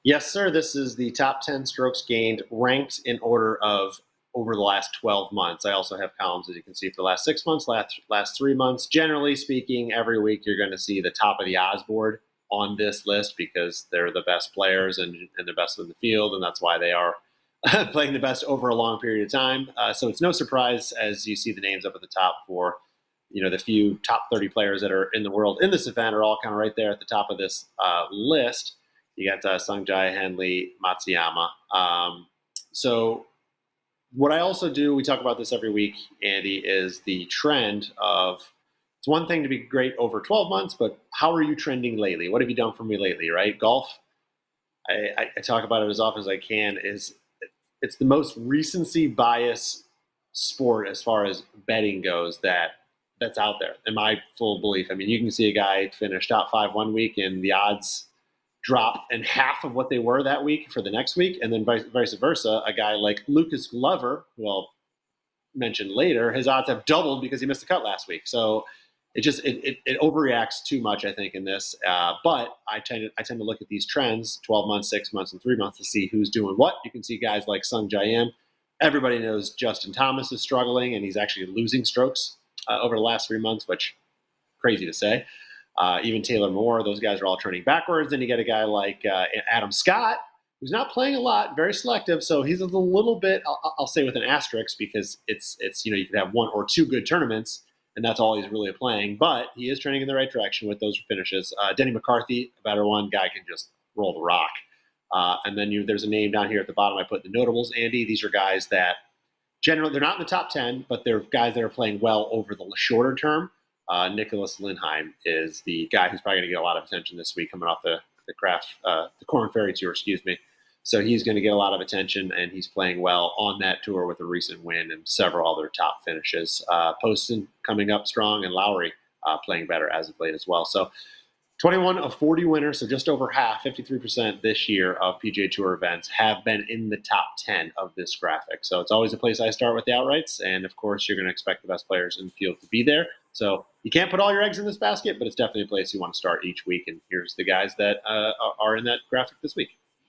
Yes, sir. This is the top 10 strokes gained ranked in order of over the last 12 months. I also have columns, as you can see, for the last 6 months, last 3 months. Generally speaking, every week you're going to see the top of the odds board on this list because they're the best players and the best in the field, and that's why they are playing the best over a long period of time. So it's no surprise as you see the names up at the top for the few top 30 players that are in the world in this event are all kind of right there at the top of this list. You got Sungjae, Henley, Matsuyama. So what I also do, we talk about this every week, Andy, is the trend of, it's one thing to be great over 12 months, but how are you trending lately? What have you done for me lately, right? Golf, I talk about it as often as I can, it's the most recency bias sport as far as betting goes that's out there, in my full belief. I mean, you can see a guy finish top 5 one week and the odds drop in half of what they were that week for the next week, and then vice versa. A guy like Lucas Glover, who I'll mention later, his odds have doubled because he missed the cut last week. So it overreacts too much, I think, in this. But I tend to look at these trends, 12 months, 6 months, and 3 months to see who's doing what. You can see guys like Sung Jae. Everybody knows Justin Thomas is struggling, and he's actually losing strokes over the last 3 months, which crazy to say. Even Taylor Moore, those guys are all turning backwards. Then you get a guy like Adam Scott, who's not playing a lot, very selective. So he's a little bit, I'll say with an asterisk, because it's you could have one or two good tournaments, and that's all he's really playing. But he is trending in the right direction with those finishes. Denny McCarthy, a better one. Guy can just roll the rock. And then there's a name down here at the bottom I put the notables, Andy. These are guys that generally, they're not in the top 10, but they're guys that are playing well over the shorter term. Nicholas Lindheim is the guy who's probably going to get a lot of attention this week, coming off the Corn Ferry Tour, excuse me. So he's going to get a lot of attention, and he's playing well on that tour with a recent win and several other top finishes. Poston coming up strong, and Lowry playing better as of late as well. So 21 of 40 winners, so just over half, 53% this year of PGA Tour events have been in the top 10 of this graphic. So it's always a place I start with the outrights, and of course you're going to expect the best players in the field to be there. So you can't put all your eggs in this basket, but it's definitely a place you want to start each week, and here's the guys that are in that graphic this week.